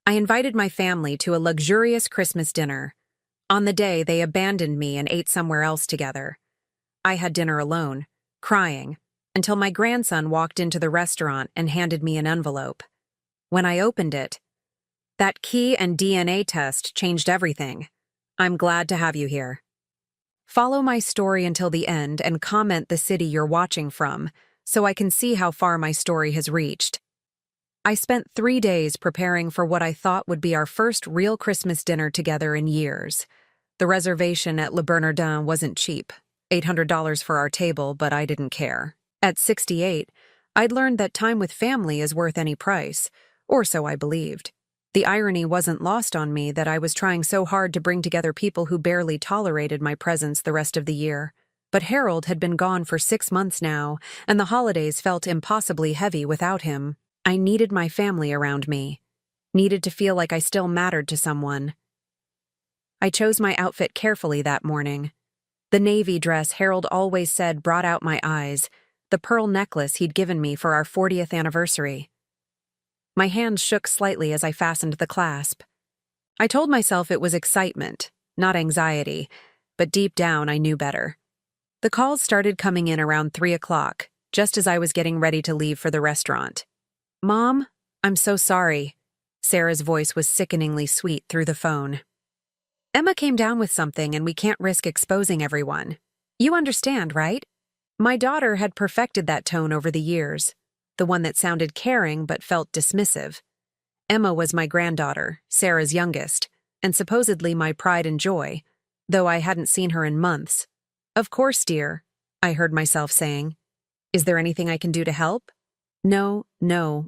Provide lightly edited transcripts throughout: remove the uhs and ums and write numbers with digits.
I invited my family to a luxurious Christmas dinner. On the day, they abandoned me and ate somewhere else together. I had dinner alone, crying, until my grandson walked into the restaurant and handed me an envelope. When I opened it, that key and DNA test changed everything. I'm glad to have you here. Follow my story until the end and comment the city you're watching from, so I can see how far my story has reached. I spent 3 days preparing for what I thought would be our first real Christmas dinner together in years. The reservation at Le Bernardin wasn't cheap, $800 for our table, but I didn't care. At 68, I'd learned that time with family is worth any price, or so I believed. The irony wasn't lost on me that I was trying so hard to bring together people who barely tolerated my presence the rest of the year. But Harold had been gone for 6 months now, and the holidays felt impossibly heavy without him. I needed my family around me, needed to feel like I still mattered to someone. I chose my outfit carefully that morning. The navy dress Harold always said brought out my eyes, the pearl necklace he'd given me for our 40th anniversary. My hands shook slightly as I fastened the clasp. I told myself it was excitement, not anxiety, but deep down I knew better. The calls started coming in around 3 o'clock, just as I was getting ready to leave for the restaurant. "Mom, I'm so sorry." Sarah's voice was sickeningly sweet through the phone. "Emma came down with something and we can't risk exposing everyone. You understand, right?" My daughter had perfected that tone over the years, the one that sounded caring but felt dismissive. Emma was my granddaughter, Sarah's youngest, and supposedly my pride and joy, though I hadn't seen her in months. "Of course, dear," I heard myself saying. "Is there anything I can do to help?" No,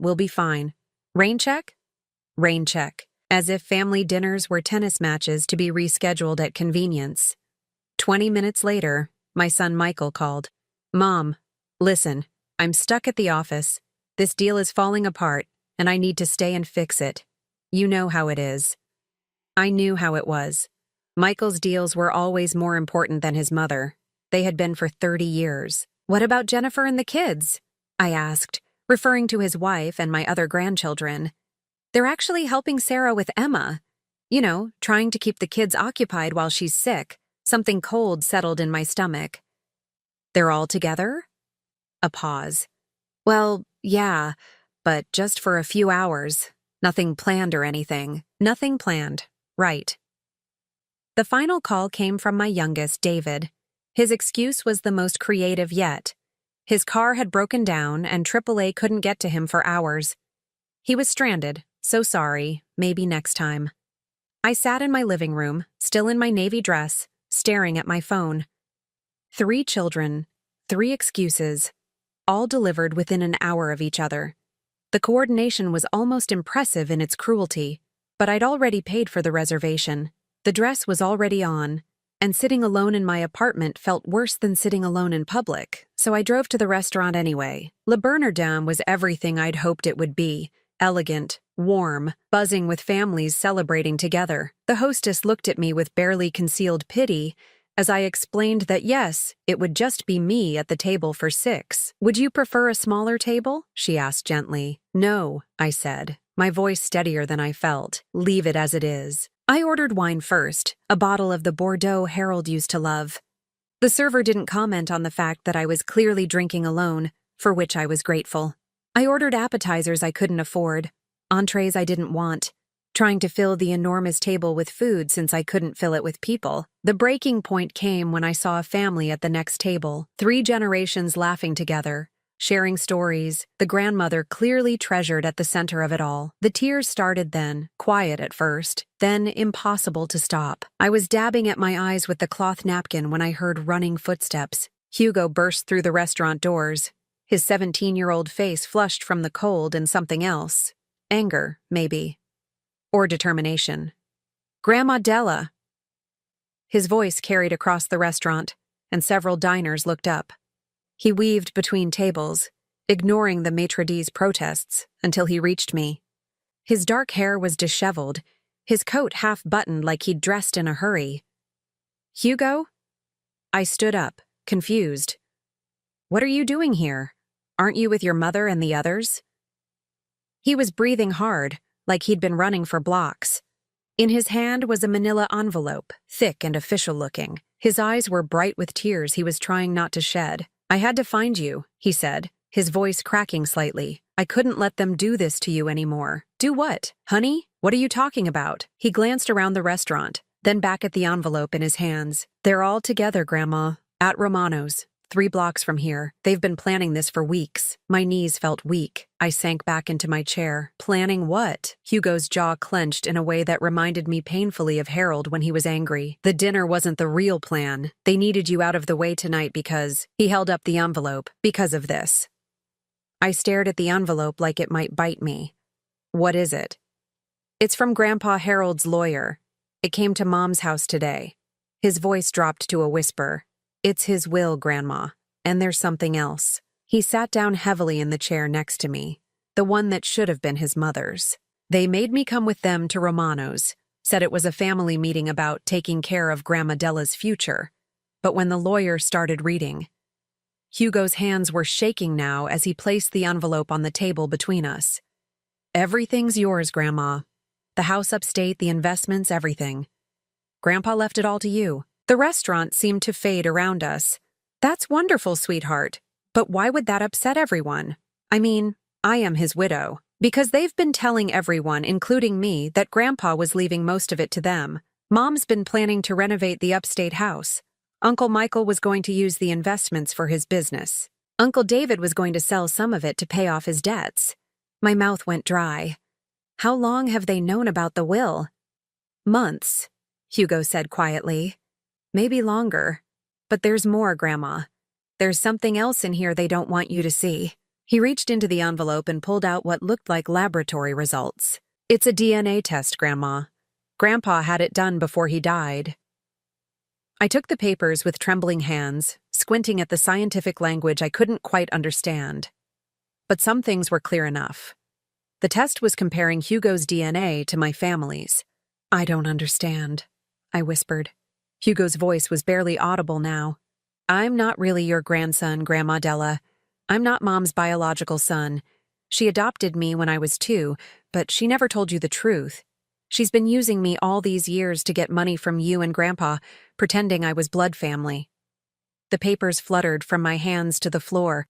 we'll be fine. Rain check? Rain check. As if family dinners were tennis matches to be rescheduled at convenience. 20 minutes later, my son Michael called. "Mom, listen, I'm stuck at the office. This deal is falling apart, and I need to stay and fix it. You know how it is." I knew how it was. Michael's deals were always more important than his mother. They had been for 30 years. "What about Jennifer and the kids?" I asked, referring to his wife and my other grandchildren. "They're actually helping Sarah with Emma. You know, trying to keep the kids occupied while she's sick." Something cold settled in my stomach. "They're all together?" A pause. "Well, yeah, but just for a few hours. Nothing planned or anything." Nothing planned. Right. The final call came from my youngest, David. His excuse was the most creative yet. His car had broken down and AAA couldn't get to him for hours. He was stranded, so sorry, maybe next time. I sat in my living room, still in my navy dress, staring at my phone. 3 children, 3 excuses, all delivered within an hour of each other. The coordination was almost impressive in its cruelty, but I'd already paid for the reservation. The dress was already on, and sitting alone in my apartment felt worse than sitting alone in public, so I drove to the restaurant anyway. Le Bernardin was everything I'd hoped it would be. Elegant, warm, buzzing with families celebrating together. The hostess looked at me with barely concealed pity as I explained that yes, it would just be me at the table for 6. "Would you prefer a smaller table?" she asked gently. "No," I said, my voice steadier than I felt. "Leave it as it is." I ordered wine first, a bottle of the Bordeaux Harold used to love. The server didn't comment on the fact that I was clearly drinking alone, for which I was grateful. I ordered appetizers I couldn't afford, entrees I didn't want, trying to fill the enormous table with food since I couldn't fill it with people. The breaking point came when I saw a family at the next table, 3 generations laughing together, sharing stories, the grandmother clearly treasured at the center of it all. The tears started then, quiet at first, then impossible to stop. I was dabbing at my eyes with the cloth napkin when I heard running footsteps. Hugo burst through the restaurant doors, his 17-year-old face flushed from the cold and something else. Anger, maybe. Or determination. "Grandma Della!" His voice carried across the restaurant, and several diners looked up. He weaved between tables, ignoring the maitre d's protests, until he reached me. His dark hair was disheveled, his coat half-buttoned like he'd dressed in a hurry. "Hugo?" I stood up, confused. "What are you doing here? Aren't you with your mother and the others?" He was breathing hard, like he'd been running for blocks. In his hand was a manila envelope, thick and official-looking. His eyes were bright with tears he was trying not to shed. "I had to find you," he said, his voice cracking slightly. "I couldn't let them do this to you anymore." "Do what? Honey? What are you talking about?" He glanced around the restaurant, then back at the envelope in his hands. "They're all together, Grandma. At Romano's. 3 blocks from here. They've been planning this for weeks." My knees felt weak. I sank back into my chair. "Planning what?" Hugo's jaw clenched in a way that reminded me painfully of Harold when he was angry. "The dinner wasn't the real plan. They needed you out of the way tonight because—" He held up the envelope. "Because of this." I stared at the envelope like it might bite me. "What is it?" "It's from Grandpa Harold's lawyer. It came to Mom's house today." His voice dropped to a whisper. "It's his will, Grandma. And there's something else." He sat down heavily in the chair next to me, the one that should have been his mother's. "They made me come with them to Romano's, said it was a family meeting about taking care of Grandma Della's future. But when the lawyer started reading—" Hugo's hands were shaking now as he placed the envelope on the table between us. "Everything's yours, Grandma. The house upstate, the investments, everything. Grandpa left it all to you." The restaurant seemed to fade around us. "That's wonderful, sweetheart. But why would that upset everyone? I mean, I am his widow. Because they've been telling everyone, including me, that Grandpa was leaving most of it to them. Mom's been planning to renovate the upstate house. Uncle Michael was going to use the investments for his business. Uncle David was going to sell some of it to pay off his debts." My mouth went dry. "How long have they known about the will?" "Months," Hugo said quietly. "Maybe longer. But there's more, Grandma. There's something else in here they don't want you to see." He reached into the envelope and pulled out what looked like laboratory results. "It's a DNA test, Grandma. Grandpa had it done before he died." I took the papers with trembling hands, squinting at the scientific language I couldn't quite understand. But some things were clear enough. The test was comparing Hugo's DNA to my family's. "I don't understand," I whispered. Hugo's voice was barely audible now. "I'm not really your grandson, Grandma Della. I'm not Mom's biological son. She adopted me when I was 2, but she never told you the truth. She's been using me all these years to get money from you and Grandpa, pretending I was blood family." The papers fluttered from my hands to the floor.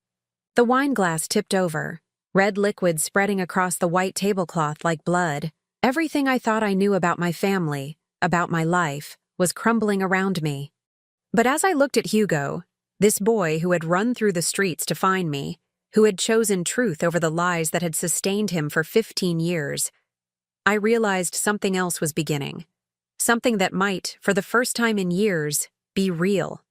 The wine glass tipped over, red liquid spreading across the white tablecloth like blood. Everything I thought I knew about my family, about my life, was crumbling around me. But as I looked at Hugo, this boy who had run through the streets to find me, who had chosen truth over the lies that had sustained him for 15 years, I realized something else was beginning. Something that might, for the first time in years, be real.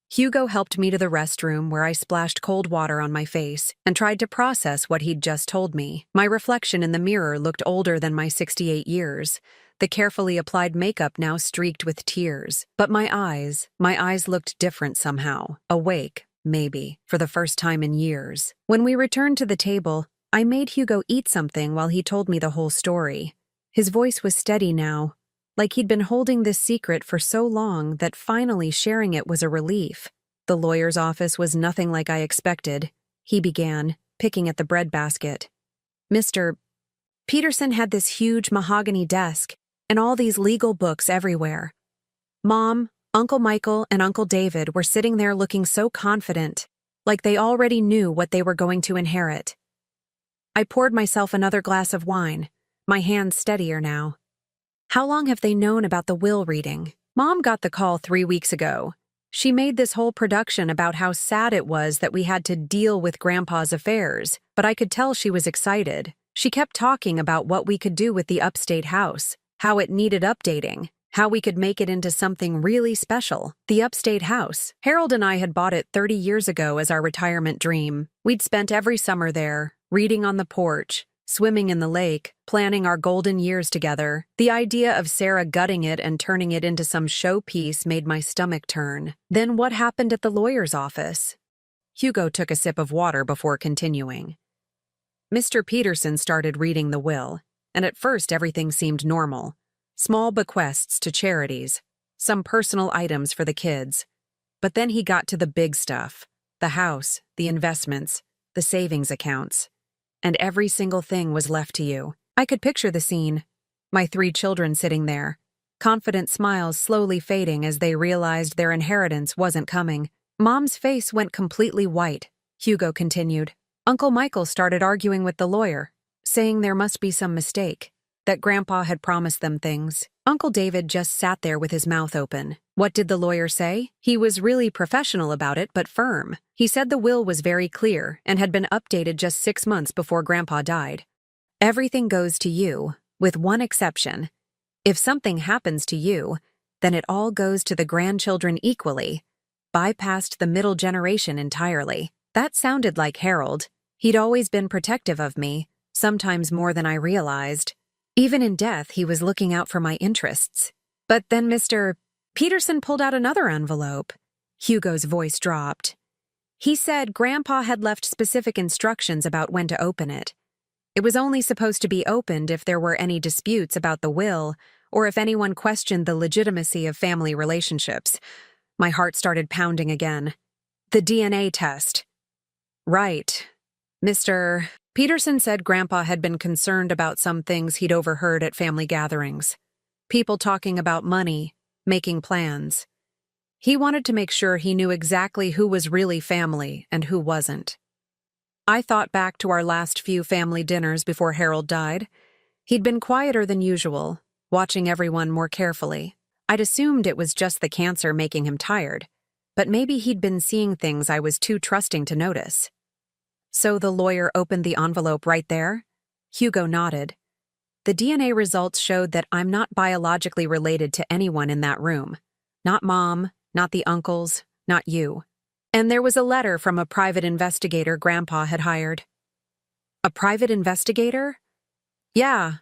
Hugo helped me to the restroom where I splashed cold water on my face and tried to process what he'd just told me. My reflection in the mirror looked older than my 68 years. The carefully applied makeup now streaked with tears. But my eyes looked different somehow. Awake, maybe, for the first time in years. When we returned to the table, I made Hugo eat something while he told me the whole story. His voice was steady now, like he'd been holding this secret for so long that finally sharing it was a relief. "The lawyer's office was nothing like I expected," he began, picking at the bread basket. "Mr. Peterson had this huge mahogany desk and all these legal books everywhere. Mom, Uncle Michael, and Uncle David were sitting there looking so confident, like they already knew what they were going to inherit." I poured myself another glass of wine, my hands steadier now. "How long have they known about the will reading?" Mom got the call 3 weeks ago. She made this whole production about how sad it was that we had to deal with Grandpa's affairs, but I could tell she was excited. She kept talking about what we could do with the upstate house, how it needed updating, how we could make it into something really special. The upstate house. Harold and I had bought it 30 years ago as our retirement dream. We'd spent every summer there, reading on the porch, swimming in the lake, planning our golden years together. The idea of Sarah gutting it and turning it into some showpiece made my stomach turn. Then what happened at the lawyer's office? Hugo took a sip of water before continuing. Mr. Peterson started reading the will, and at first everything seemed normal. Small bequests to charities, some personal items for the kids. But then he got to the big stuff, the house, the investments, the savings accounts. And every single thing was left to you. I could picture the scene. My 3 children sitting there, confident smiles slowly fading as they realized their inheritance wasn't coming. Mom's face went completely white. Hugo continued. Uncle Michael started arguing with the lawyer, saying there must be some mistake, that Grandpa had promised them things. Uncle David just sat there with his mouth open. What did the lawyer say? He was really professional about it, but firm. He said the will was very clear and had been updated just 6 months before Grandpa died. Everything goes to you, with one exception. If something happens to you, then it all goes to the grandchildren equally, bypassed the middle generation entirely. That sounded like Harold. He'd always been protective of me, sometimes more than I realized. Even in death, he was looking out for my interests. But then Mr. Peterson pulled out another envelope. Hugo's voice dropped. He said Grandpa had left specific instructions about when to open it. It was only supposed to be opened if there were any disputes about the will or if anyone questioned the legitimacy of family relationships. My heart started pounding again. The DNA test. Right. Mr. Peterson said Grandpa had been concerned about some things he'd overheard at family gatherings. People talking about money, making plans. He wanted to make sure he knew exactly who was really family and who wasn't. I thought back to our last few family dinners before Harold died. He'd been quieter than usual, watching everyone more carefully. I'd assumed it was just the cancer making him tired, but maybe he'd been seeing things I was too trusting to notice. So the lawyer opened the envelope right there? Hugo nodded. The DNA results showed that I'm not biologically related to anyone in that room. Not Mom, not the uncles, not you. And there was a letter from a private investigator Grandpa had hired. A private investigator? Yeah.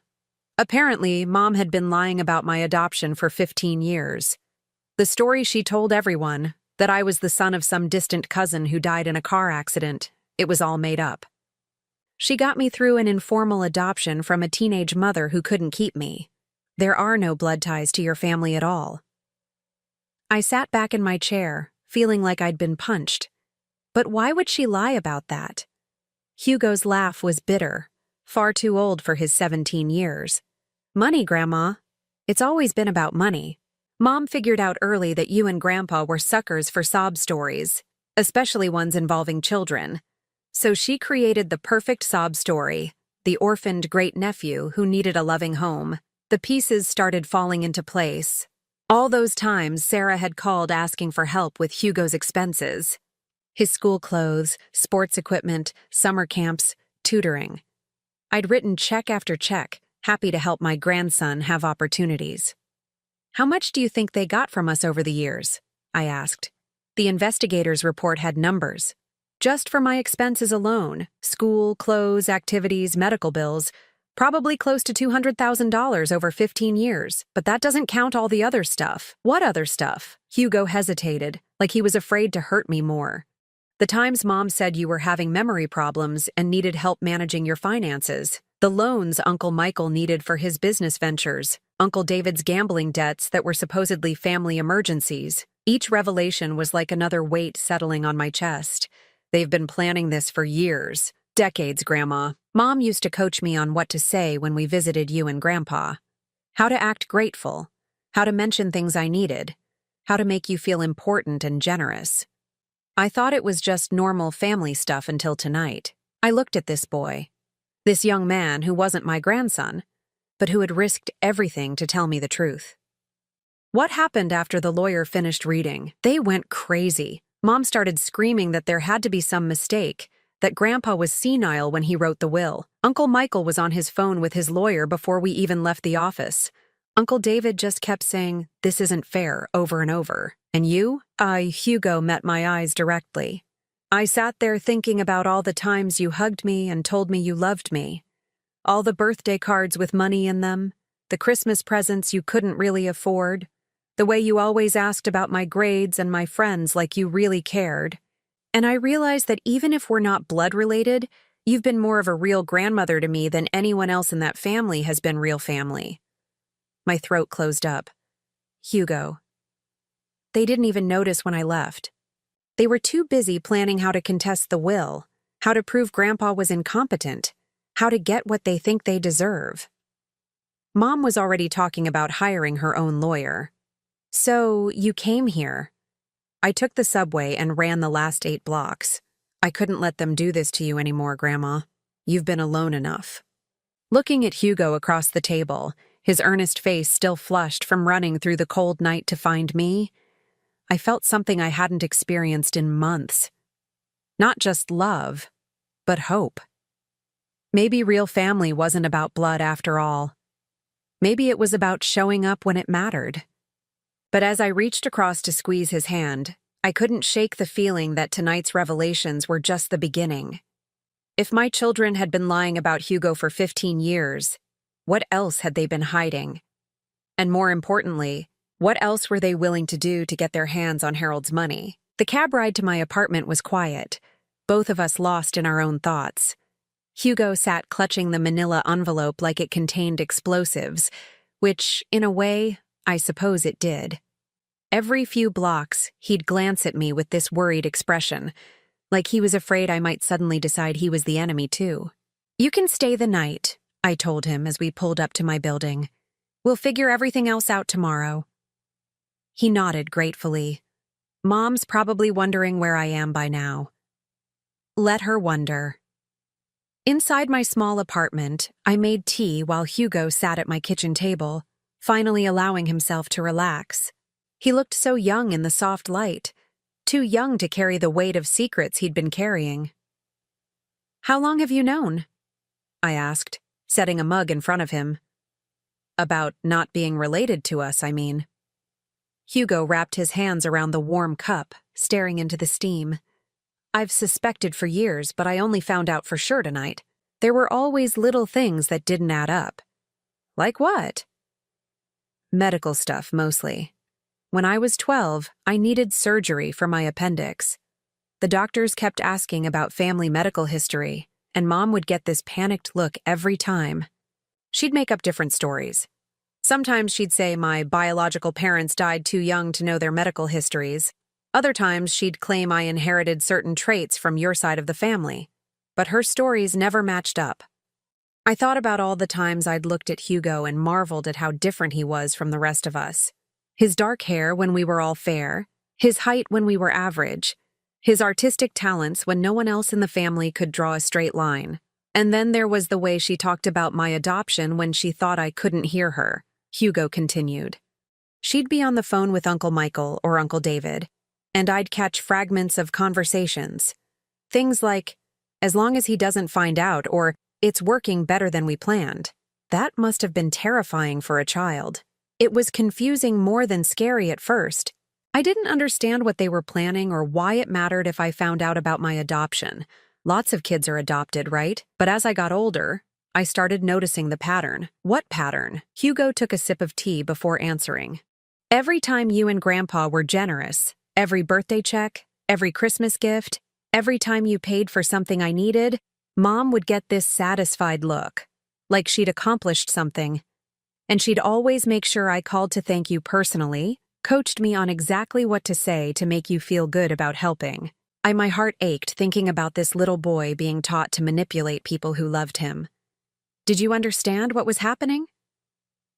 Apparently, Mom had been lying about my adoption for 15 years. The story she told everyone, that I was the son of some distant cousin who died in a car accident, it was all made up. She got me through an informal adoption from a teenage mother who couldn't keep me. There are no blood ties to your family at all. I sat back in my chair, feeling like I'd been punched. But why would she lie about that? Hugo's laugh was bitter, far too old for his 17 years. Money, Grandma. It's always been about money. Mom figured out early that you and Grandpa were suckers for sob stories, especially ones involving children. So she created the perfect sob story, the orphaned great-nephew who needed a loving home. The pieces started falling into place. All those times Sarah had called asking for help with Hugo's expenses. His school clothes, sports equipment, summer camps, tutoring. I'd written check after check, happy to help my grandson have opportunities. How much do you think they got from us over the years? I asked. The investigator's report had numbers. Just for my expenses alone, school, clothes, activities, medical bills, probably close to $200,000 over 15 years, but that doesn't count all the other stuff. What other stuff? Hugo hesitated, like he was afraid to hurt me more. The times Mom said you were having memory problems and needed help managing your finances. The loans Uncle Michael needed for his business ventures. Uncle David's gambling debts that were supposedly family emergencies. Each revelation was like another weight settling on my chest. They've been planning this for years. Decades, Grandma. Mom used to coach me on what to say when we visited you and Grandpa. How to act grateful. How to mention things I needed. How to make you feel important and generous. I thought it was just normal family stuff until tonight. I looked at this boy. This young man who wasn't my grandson, but who had risked everything to tell me the truth. What happened after the lawyer finished reading? They went crazy. Mom started screaming that there had to be some mistake, that Grandpa was senile when he wrote the will. Uncle Michael was on his phone with his lawyer before we even left the office. Uncle David just kept saying, "This isn't fair," over and over. And you? Hugo met my eyes directly. I sat there thinking about all the times you hugged me and told me you loved me. All the birthday cards with money in them, the Christmas presents you couldn't really afford, the way you always asked about my grades and my friends like you really cared. And I realized that even if we're not blood-related, you've been more of a real grandmother to me than anyone else in that family has been real family. My throat closed up. Hugo. They didn't even notice when I left. They were too busy planning how to contest the will, how to prove Grandpa was incompetent, how to get what they think they deserve. Mom was already talking about hiring her own lawyer. So, you came here. I took the subway and ran the last 8 blocks. I couldn't let them do this to you anymore, Grandma. You've been alone enough. Looking at Hugo across the table, his earnest face still flushed from running through the cold night to find me, I felt something I hadn't experienced in months. Not just love, but hope. Maybe real family wasn't about blood after all. Maybe it was about showing up when it mattered. But as I reached across to squeeze his hand, I couldn't shake the feeling that tonight's revelations were just the beginning. If my children had been lying about Hugo for 15 years, what else had they been hiding? And more importantly, what else were they willing to do to get their hands on Harold's money? The cab ride to my apartment was quiet, both of us lost in our own thoughts. Hugo sat clutching the manila envelope like it contained explosives, which, in a way, I suppose it did. Every few blocks, he'd glance at me with this worried expression, like he was afraid I might suddenly decide he was the enemy too. You can stay the night, I told him as we pulled up to my building. We'll figure everything else out tomorrow. He nodded gratefully. Mom's probably wondering where I am by now. Let her wonder. Inside my small apartment, I made tea while Hugo sat at my kitchen table, finally allowing himself to relax. He looked so young in the soft light, too young to carry the weight of secrets he'd been carrying. How long have you known? I asked, setting a mug in front of him. About not being related to us, I mean. Hugo wrapped his hands around the warm cup, staring into the steam. I've suspected for years, but I only found out for sure tonight. There were always little things that didn't add up. Like what? Medical stuff, mostly. When I was 12, I needed surgery for my appendix. The doctors kept asking about family medical history, and Mom would get this panicked look every time. She'd make up different stories. Sometimes she'd say my biological parents died too young to know their medical histories. Other times she'd claim I inherited certain traits from your side of the family. But her stories never matched up. I thought about all the times I'd looked at Hugo and marveled at how different he was from the rest of us. His dark hair when we were all fair, his height when we were average, his artistic talents when no one else in the family could draw a straight line. And then there was the way she talked about my adoption when she thought I couldn't hear her, Hugo continued. She'd be on the phone with Uncle Michael or Uncle David, and I'd catch fragments of conversations. Things like, as long as he doesn't find out, or it's working better than we planned. That must have been terrifying for a child. It was confusing more than scary at first. I didn't understand what they were planning or why it mattered if I found out about my adoption. Lots of kids are adopted, right? But as I got older, I started noticing the pattern. What pattern? Hugo took a sip of tea before answering. Every time you and Grandpa were generous, every birthday check, every Christmas gift, every time you paid for something I needed, Mom would get this satisfied look, like she'd accomplished something. And she'd always make sure I called to thank you personally, coached me on exactly what to say to make you feel good about helping. My heart ached thinking about this little boy being taught to manipulate people who loved him. Did you understand what was happening?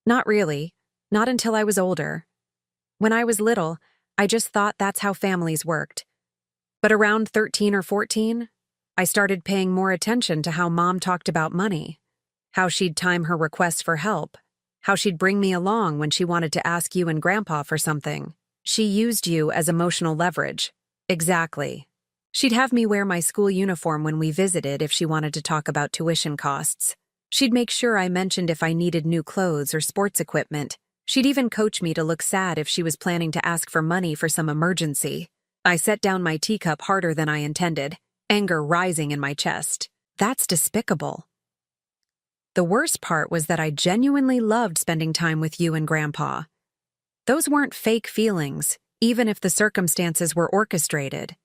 Not really. Not until I was older. When I was little, I just thought that's how families worked. But around 13 or 14, I started paying more attention to how Mom talked about money, how she'd time her requests for help, how she'd bring me along when she wanted to ask you and Grandpa for something. She used you as emotional leverage. Exactly. She'd have me wear my school uniform when we visited if she wanted to talk about tuition costs. She'd make sure I mentioned if I needed new clothes or sports equipment. She'd even coach me to look sad if she was planning to ask for money for some emergency. I set down my teacup harder than I intended, anger rising in my chest. That's despicable. The worst part was that I genuinely loved spending time with you and Grandpa. Those weren't fake feelings, even if the circumstances were orchestrated.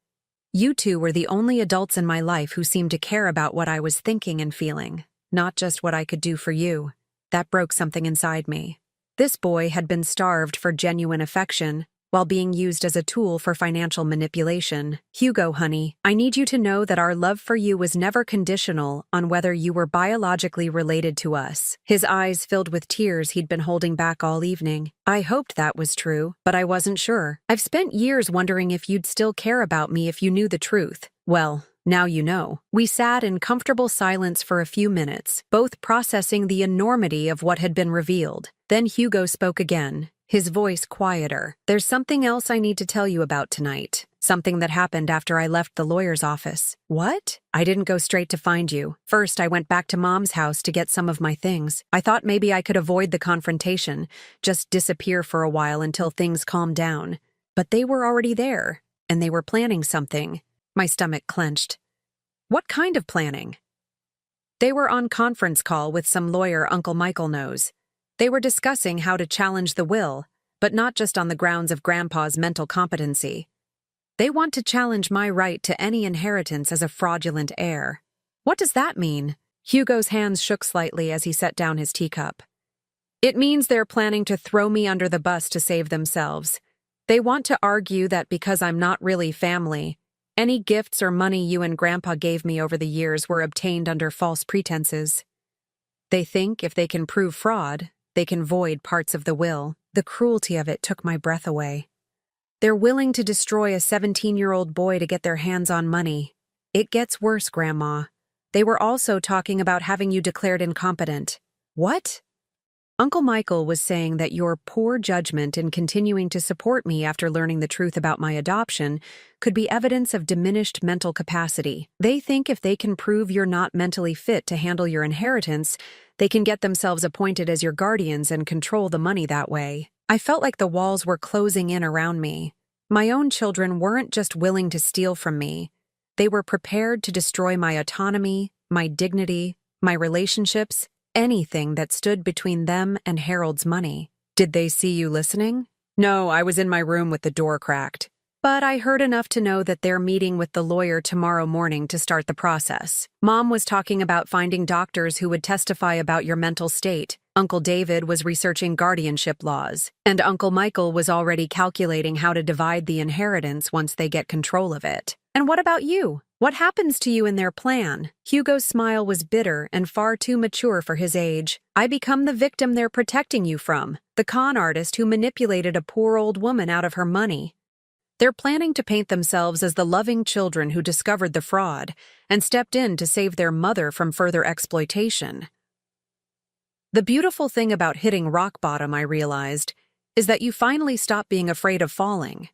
You two were the only adults in my life who seemed to care about what I was thinking and feeling, not just what I could do for you. That broke something inside me. This boy had been starved for genuine affection, while being used as a tool for financial manipulation. Hugo, honey, I need you to know that our love for you was never conditional on whether you were biologically related to us. His eyes filled with tears he'd been holding back all evening. I hoped that was true, but I wasn't sure. I've spent years wondering if you'd still care about me if you knew the truth. Well, now you know. We sat in comfortable silence for a few minutes, both processing the enormity of what had been revealed. Then Hugo spoke again, his voice quieter. There's something else I need to tell you about tonight. Something that happened after I left the lawyer's office. What? I didn't go straight to find you. First, I went back to Mom's house to get some of my things. I thought maybe I could avoid the confrontation, just disappear for a while until things calmed down. But they were already there, and they were planning something. My stomach clenched. What kind of planning? They were on conference call with some lawyer Uncle Michael knows. They were discussing how to challenge the will, but not just on the grounds of Grandpa's mental competency. They want to challenge my right to any inheritance as a fraudulent heir. What does that mean? Hugo's hands shook slightly as he set down his teacup. It means they're planning to throw me under the bus to save themselves. They want to argue that because I'm not really family, any gifts or money you and Grandpa gave me over the years were obtained under false pretenses. They think if they can prove fraud, they can void parts of the will. The cruelty of it took my breath away. They're willing to destroy a 17-year-old boy to get their hands on money. It gets worse, Grandma. They were also talking about having you declared incompetent. What? Uncle Michael was saying that your poor judgment in continuing to support me after learning the truth about my adoption could be evidence of diminished mental capacity. They think if they can prove you're not mentally fit to handle your inheritance, they can get themselves appointed as your guardians and control the money that way. I felt like the walls were closing in around me. My own children weren't just willing to steal from me. They were prepared to destroy my autonomy, my dignity, my relationships, anything that stood between them and Harold's money. Did they see you listening? No, I was in my room with the door cracked. But I heard enough to know that they're meeting with the lawyer tomorrow morning to start the process. Mom was talking about finding doctors who would testify about your mental state. Uncle David was researching guardianship laws. And Uncle Michael was already calculating how to divide the inheritance once they get control of it. And what about you? What happens to you in their plan? Hugo's smile was bitter and far too mature for his age. I become the victim they're protecting you from, the con artist who manipulated a poor old woman out of her money. They're planning to paint themselves as the loving children who discovered the fraud and stepped in to save their mother from further exploitation. The beautiful thing about hitting rock bottom, I realized, is that you finally stop being afraid of falling.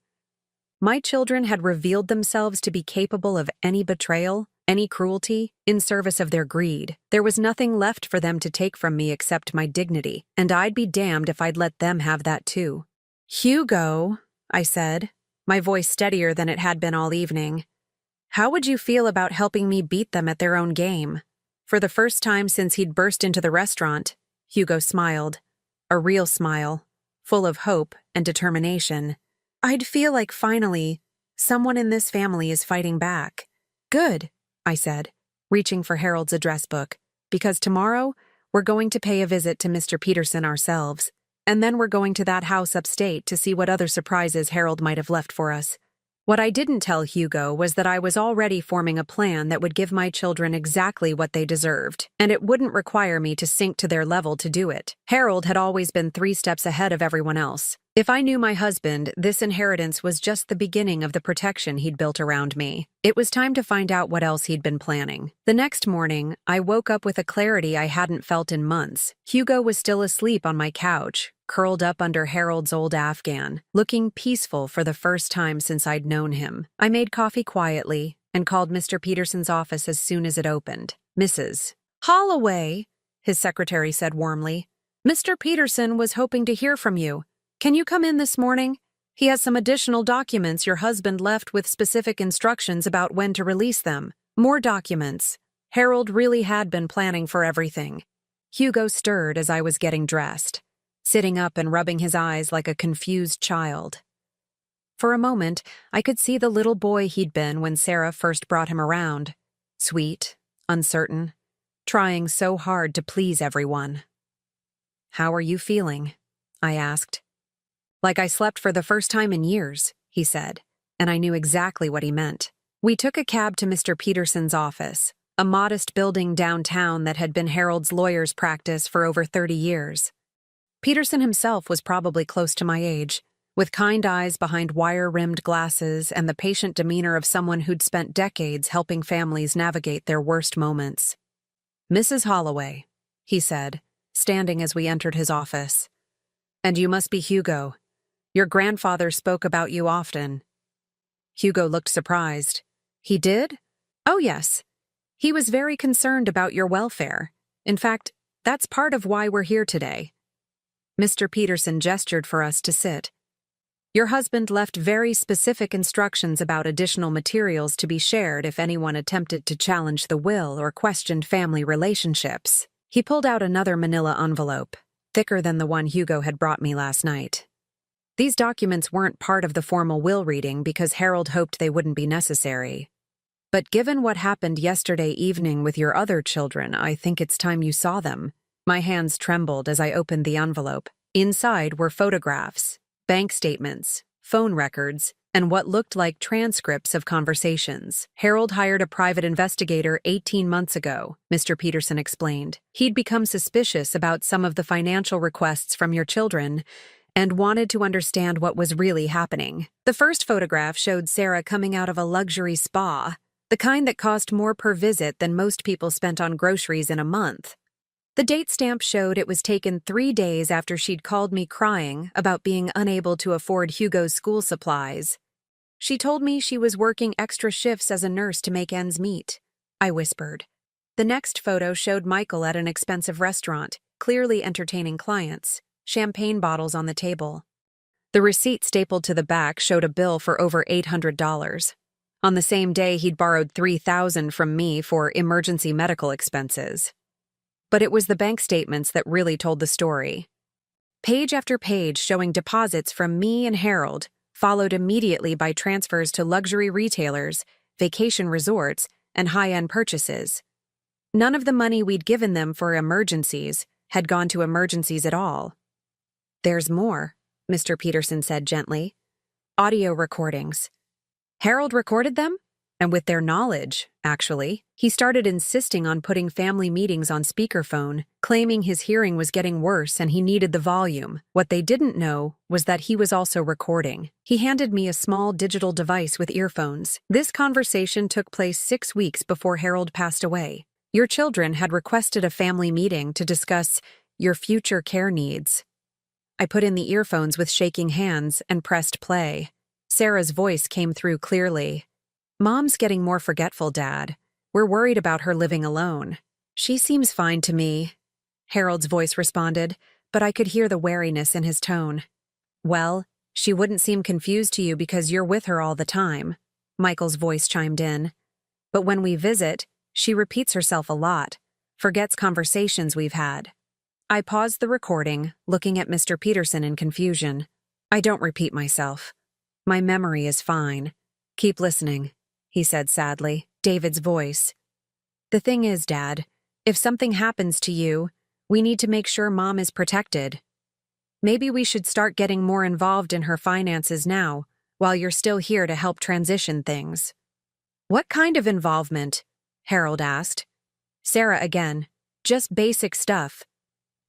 My children had revealed themselves to be capable of any betrayal, any cruelty, in service of their greed. There was nothing left for them to take from me except my dignity, and I'd be damned if I'd let them have that too. Hugo, I said, my voice steadier than it had been all evening. How would you feel about helping me beat them at their own game? For the first time since he'd burst into the restaurant, Hugo smiled. A real smile, full of hope and determination. I'd feel like finally, someone in this family is fighting back. Good, I said, reaching for Harold's address book, because tomorrow we're going to pay a visit to Mr. Peterson ourselves. And then we're going to that house upstate to see what other surprises Harold might have left for us. What I didn't tell Hugo was that I was already forming a plan that would give my children exactly what they deserved, and it wouldn't require me to sink to their level to do it. Harold had always been 3 steps ahead of everyone else. If I knew my husband, this inheritance was just the beginning of the protection he'd built around me. It was time to find out what else he'd been planning. The next morning, I woke up with a clarity I hadn't felt in months. Hugo was still asleep on my couch, curled up under Harold's old Afghan, looking peaceful for the first time since I'd known him. I made coffee quietly and called Mr. Peterson's office as soon as it opened. Mrs. Holloway, his secretary said warmly, Mr. Peterson was hoping to hear from you. Can you come in this morning? He has some additional documents your husband left with specific instructions about when to release them. More documents. Harold really had been planning for everything. Hugo stirred as I was getting dressed, sitting up and rubbing his eyes like a confused child. For a moment, I could see the little boy he'd been when Sarah first brought him around. Sweet, uncertain, trying so hard to please everyone. How are you feeling? I asked. Like I slept for the first time in years, he said, and I knew exactly what he meant. We took a cab to Mr. Peterson's office, a modest building downtown that had been Harold's lawyer's practice for over 30 years. Peterson himself was probably close to my age, with kind eyes behind wire-rimmed glasses and the patient demeanor of someone who'd spent decades helping families navigate their worst moments. "Mrs. Holloway," he said, standing as we entered his office. "And you must be Hugo. Your grandfather spoke about you often." Hugo looked surprised. "He did?" "Oh, yes. He was very concerned about your welfare. In fact, that's part of why we're here today." Mr. Peterson gestured for us to sit. "Your husband left very specific instructions about additional materials to be shared if anyone attempted to challenge the will or questioned family relationships." He pulled out another manila envelope, thicker than the one Hugo had brought me last night. These documents weren't part of the formal will reading because Harold hoped they wouldn't be necessary. "But given what happened yesterday evening with your other children, I think it's time you saw them." My hands trembled as I opened the envelope. Inside were photographs, bank statements, phone records, and what looked like transcripts of conversations. "Harold hired a private investigator 18 months ago," Mr. Peterson explained. "He'd become suspicious about some of the financial requests from your children and wanted to understand what was really happening." The first photograph showed Sarah coming out of a luxury spa, the kind that cost more per visit than most people spent on groceries in a month. The date stamp showed it was taken 3 days after she'd called me crying about being unable to afford Hugo's school supplies. "She told me she was working extra shifts as a nurse to make ends meet," I whispered. The next photo showed Michael at an expensive restaurant, clearly entertaining clients, champagne bottles on the table. The receipt stapled to the back showed a bill for over $800. On the same day, he'd borrowed $3,000 from me for emergency medical expenses. But it was the bank statements that really told the story. Page after page showing deposits from me and Harold, followed immediately by transfers to luxury retailers, vacation resorts, and high-end purchases. None of the money we'd given them for emergencies had gone to emergencies at all. "There's more," Mr. Peterson said gently. "Audio recordings. Harold recorded them? And with their knowledge, actually. He started insisting on putting family meetings on speakerphone, claiming his hearing was getting worse and he needed the volume. What they didn't know was that he was also recording. He handed me a small digital device with earphones. This conversation took place 6 weeks before Harold passed away. Your children had requested a family meeting to discuss your future care needs." I put in the earphones with shaking hands and pressed play. Sarah's voice came through clearly. "Mom's getting more forgetful, Dad. We're worried about her living alone." "She seems fine to me," Harold's voice responded, but I could hear the wariness in his tone. "Well, she wouldn't seem confused to you because you're with her all the time," Michael's voice chimed in. "But when we visit, she repeats herself a lot, forgets conversations we've had." I paused the recording, looking at Mr. Peterson in confusion. "I don't repeat myself. My memory is fine. Keep listening," he said sadly. David's voice. "The thing is, Dad, if something happens to you, we need to make sure Mom is protected. Maybe we should start getting more involved in her finances now, while you're still here to help transition things." "What kind of involvement?" Harold asked. Sarah again. "Just basic stuff.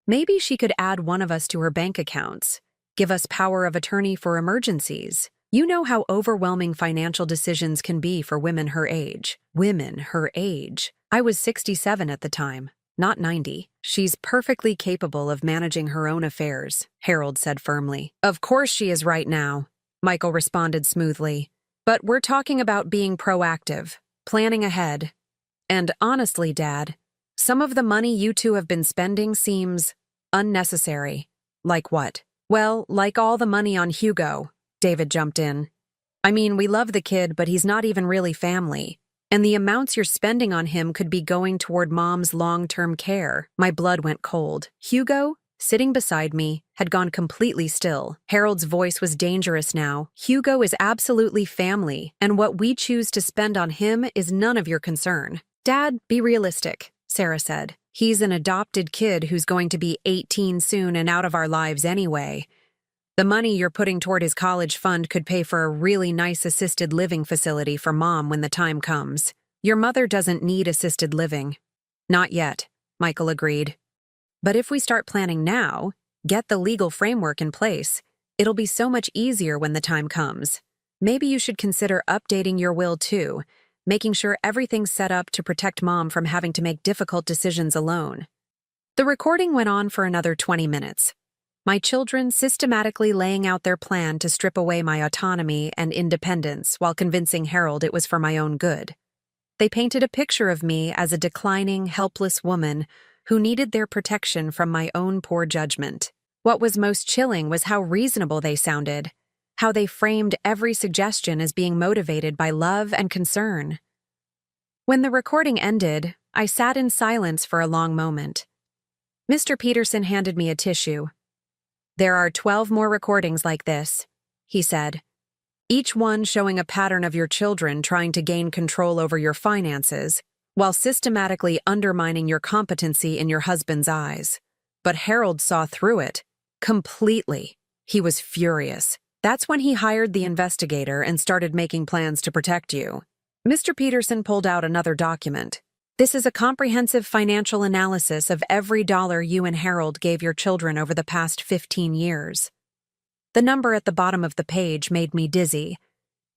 Maybe she could add one of us to her bank accounts, give us power of attorney for emergencies. You know how overwhelming financial decisions can be for women her age." Women her age. I was 67 at the time, not 90. "She's perfectly capable of managing her own affairs," Harold said firmly. "Of course she is right now," Michael responded smoothly. "But we're talking about being proactive, planning ahead. And honestly, Dad, some of the money you two have been spending seems unnecessary." "Like what?" "Well, like all the money on Hugo," David jumped in. "I mean, we love the kid, but he's not even really family. And the amounts you're spending on him could be going toward Mom's long-term care." My blood went cold. Hugo, sitting beside me, had gone completely still. Harold's voice was dangerous now. "Hugo is absolutely family, and what we choose to spend on him is none of your concern." "Dad, be realistic," Sarah said. "He's an adopted kid who's going to be 18 soon and out of our lives anyway. The money you're putting toward his college fund could pay for a really nice assisted living facility for Mom when the time comes. Your mother doesn't need assisted living. Not yet, Michael agreed. But if we start planning now, get the legal framework in place, it'll be so much easier when the time comes. Maybe you should consider updating your will too, making sure everything's set up to protect Mom from having to make difficult decisions alone. The recording went on for another 20 minutes. My children systematically laying out their plan to strip away my autonomy and independence while convincing Harold it was for my own good. They painted a picture of me as a declining, helpless woman who needed their protection from my own poor judgment. What was most chilling was how reasonable they sounded, how they framed every suggestion as being motivated by love and concern. When the recording ended, I sat in silence for a long moment. Mr. Peterson handed me a tissue. "There are 12 more recordings like this," he said, "each one showing a pattern of your children trying to gain control over your finances while systematically undermining your competency in your husband's eyes." But Harold saw through it. Completely. He was furious. That's when he hired the investigator and started making plans to protect you. Mr. Peterson pulled out another document. "This is a comprehensive financial analysis of every dollar you and Harold gave your children over the past 15 years. The number at the bottom of the page made me dizzy.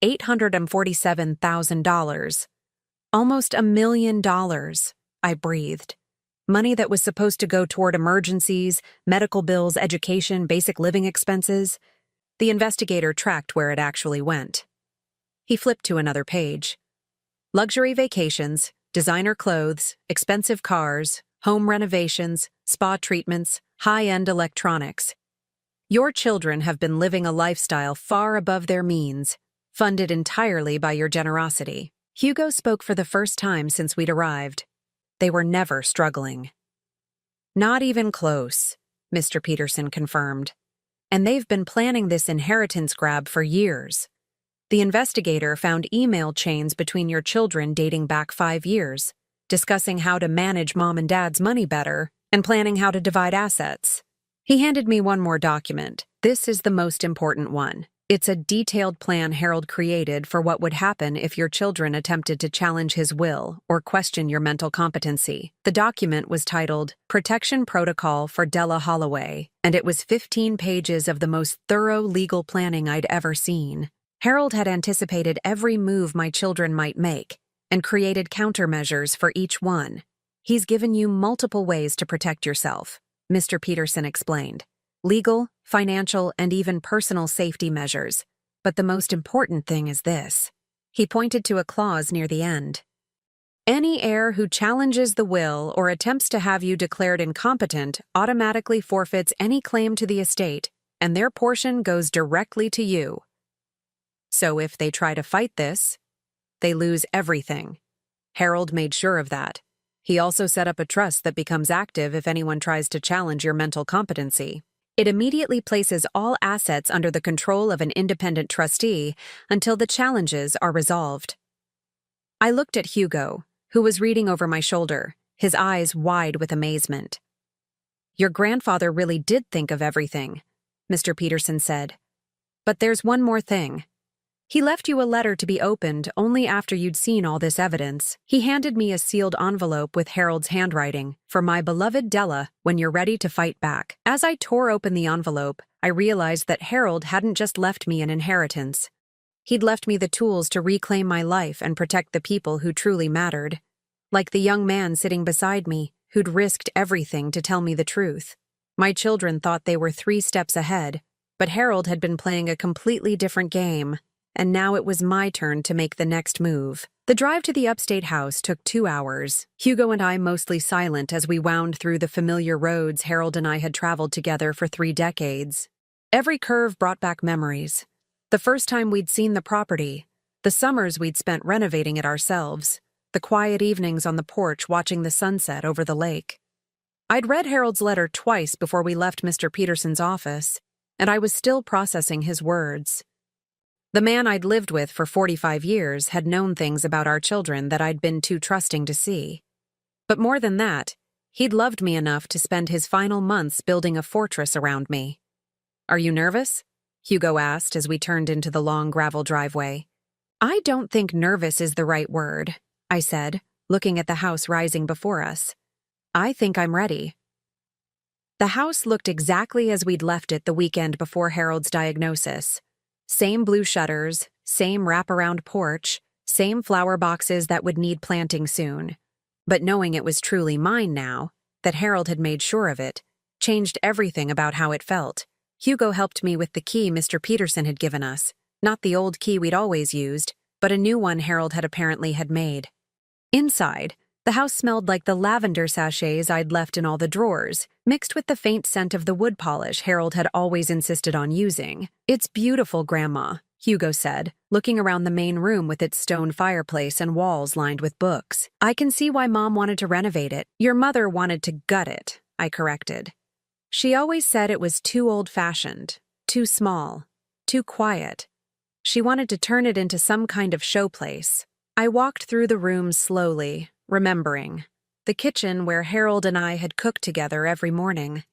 $847,000. Almost $1 million, I breathed. Money that was supposed to go toward emergencies, medical bills, education, basic living expenses. The investigator tracked where it actually went. He flipped to another page. Luxury vacations, designer clothes, expensive cars, home renovations, spa treatments, high-end electronics. Your children have been living a lifestyle far above their means, funded entirely by your generosity." Hugo spoke for the first time since we'd arrived. They were never struggling. "Not even close," Mr. Peterson confirmed. "And they've been planning this inheritance grab for years. The investigator found email chains between your children dating back 5 years, discussing how to manage Mom and Dad's money better and planning how to divide assets." He handed me one more document. "This is the most important one. It's a detailed plan Harold created for what would happen if your children attempted to challenge his will or question your mental competency." The document was titled Protection Protocol for Della Holloway, and it was 15 pages of the most thorough legal planning I'd ever seen. Harold had anticipated every move my children might make and created countermeasures for each one. "He's given you multiple ways to protect yourself," Mr. Peterson explained. "Legal, financial, and even personal safety measures. But the most important thing is this." He pointed to a clause near the end. "Any heir who challenges the will or attempts to have you declared incompetent automatically forfeits any claim to the estate, and their portion goes directly to you. So if they try to fight this, they lose everything." Harold made sure of that. He also set up a trust that becomes active if anyone tries to challenge your mental competency. It immediately places all assets under the control of an independent trustee until the challenges are resolved. I looked at Hugo, who was reading over my shoulder, his eyes wide with amazement. "Your grandfather really did think of everything," Mr. Peterson said. "But there's one more thing. He left you a letter to be opened only after you'd seen all this evidence. He handed me a sealed envelope with Harold's handwriting, 'For my beloved Della, when you're ready to fight back.' As I tore open the envelope, I realized that Harold hadn't just left me an inheritance. He'd left me the tools to reclaim my life and protect the people who truly mattered. Like the young man sitting beside me, who'd risked everything to tell me the truth. My children thought they were 3 steps ahead, but Harold had been playing a completely different game. And now it was my turn to make the next move. The drive to the upstate house took 2 hours, Hugo and I mostly silent as we wound through the familiar roads Harold and I had traveled together for 3 decades. Every curve brought back memories. The first time we'd seen the property, the summers we'd spent renovating it ourselves, the quiet evenings on the porch watching the sunset over the lake. I'd read Harold's letter twice before we left Mr. Peterson's office, and I was still processing his words. The man I'd lived with for 45 years had known things about our children that I'd been too trusting to see. But more than that, he'd loved me enough to spend his final months building a fortress around me. "Are you nervous?" Hugo asked as we turned into the long gravel driveway. I don't think nervous is the right word, I said, looking at the house rising before us. I think I'm ready. The house looked exactly as we'd left it the weekend before Harold's diagnosis. Same blue shutters, same wraparound porch, same flower boxes that would need planting soon. But knowing it was truly mine now, that Harold had made sure of it, changed everything about how it felt. Hugo helped me with the key Mr. Peterson had given us, not the old key we'd always used, but a new one Harold had apparently made. Inside, the house smelled like the lavender sachets I'd left in all the drawers, mixed with the faint scent of the wood polish Harold had always insisted on using. It's beautiful, Grandma, Hugo said, looking around the main room with its stone fireplace and walls lined with books. I can see why Mom wanted to renovate it. Your mother wanted to gut it, I corrected. She always said it was too old-fashioned, too small, too quiet. She wanted to turn it into some kind of showplace. I walked through the room slowly, remembering. The kitchen where Harold and I had cooked together every morning.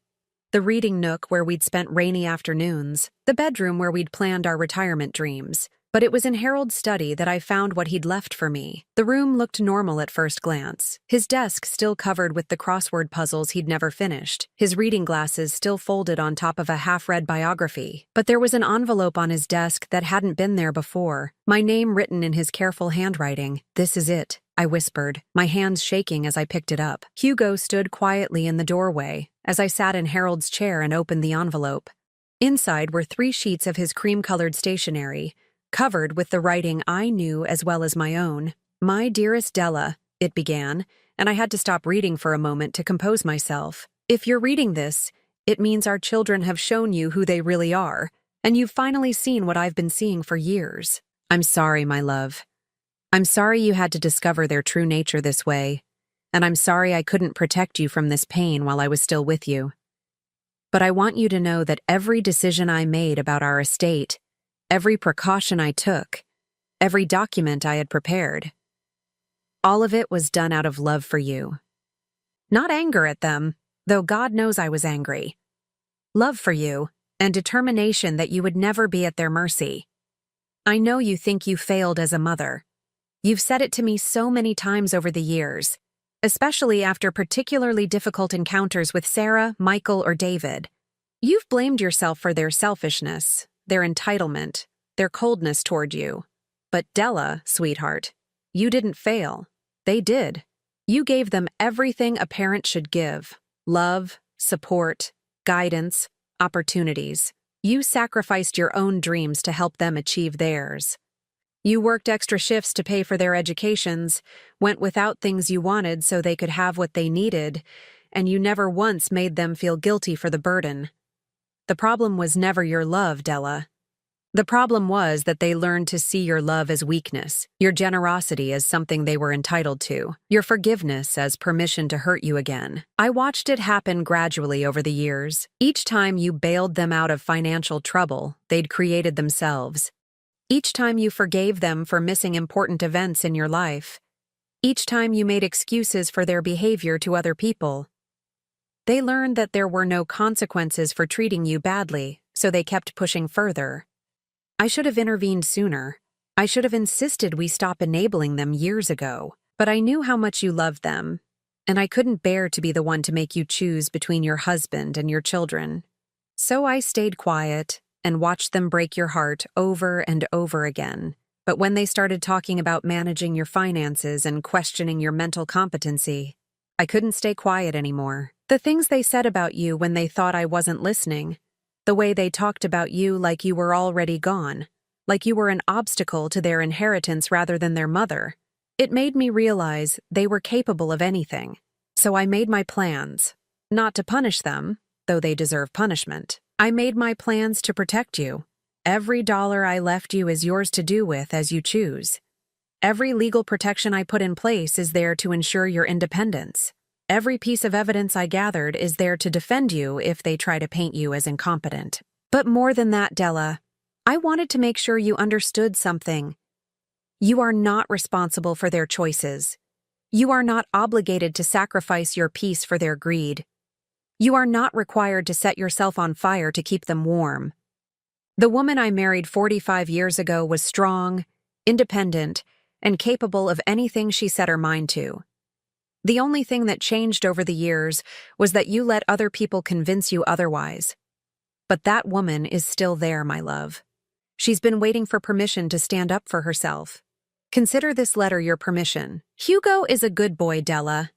The reading nook where we'd spent rainy afternoons. The bedroom where we'd planned our retirement dreams. But it was in Harold's study that I found what he'd left for me. The room looked normal at first glance. His desk still covered with the crossword puzzles he'd never finished. His reading glasses still folded on top of a half-read biography. But there was an envelope on his desk that hadn't been there before. My name written in his careful handwriting. This is it, I whispered, my hands shaking as I picked it up. Hugo stood quietly in the doorway as I sat in Harold's chair and opened the envelope. Inside were 3 sheets of his cream-colored stationery, covered with the writing I knew as well as my own. My dearest Della, it began, and I had to stop reading for a moment to compose myself. If you're reading this, it means our children have shown you who they really are, and you've finally seen what I've been seeing for years. I'm sorry, my love. I'm sorry you had to discover their true nature this way, and I'm sorry I couldn't protect you from this pain while I was still with you. But I want you to know that every decision I made about our estate, every precaution I took, every document I had prepared, all of it was done out of love for you. Not anger at them, though God knows I was angry. Love for you, and determination that you would never be at their mercy. I know you think you failed as a mother. You've said it to me so many times over the years, especially after particularly difficult encounters with Sarah, Michael, or David. You've blamed yourself for their selfishness, their entitlement, their coldness toward you. But Della, sweetheart, you didn't fail. They did. You gave them everything a parent should give: love, support, guidance, opportunities. You sacrificed your own dreams to help them achieve theirs. You worked extra shifts to pay for their educations, went without things you wanted so they could have what they needed, and you never once made them feel guilty for the burden. The problem was never your love, Della. The problem was that they learned to see your love as weakness, your generosity as something they were entitled to, your forgiveness as permission to hurt you again. I watched it happen gradually over the years. Each time you bailed them out of financial trouble they'd created themselves. Each time you forgave them for missing important events in your life. Each time you made excuses for their behavior to other people. They learned that there were no consequences for treating you badly, so they kept pushing further. I should have intervened sooner. I should have insisted we stop enabling them years ago. But I knew how much you loved them, and I couldn't bear to be the one to make you choose between your husband and your children. So I stayed quiet and watched them break your heart over and over again. But when they started talking about managing your finances and questioning your mental competency, I couldn't stay quiet anymore. The things they said about you when they thought I wasn't listening, the way they talked about you like you were already gone, like you were an obstacle to their inheritance rather than their mother, it made me realize they were capable of anything. So I made my plans, not to punish them, though they deserve punishment. I made my plans to protect you. Every dollar I left you is yours to do with as you choose. Every legal protection I put in place is there to ensure your independence. Every piece of evidence I gathered is there to defend you if they try to paint you as incompetent. But more than that, Della, I wanted to make sure you understood something. You are not responsible for their choices. You are not obligated to sacrifice your peace for their greed. You are not required to set yourself on fire to keep them warm. The woman I married 45 years ago was strong, independent, and capable of anything she set her mind to. The only thing that changed over the years was that you let other people convince you otherwise. But that woman is still there, my love. She's been waiting for permission to stand up for herself. Consider this letter your permission. Hugo is a good boy, Della.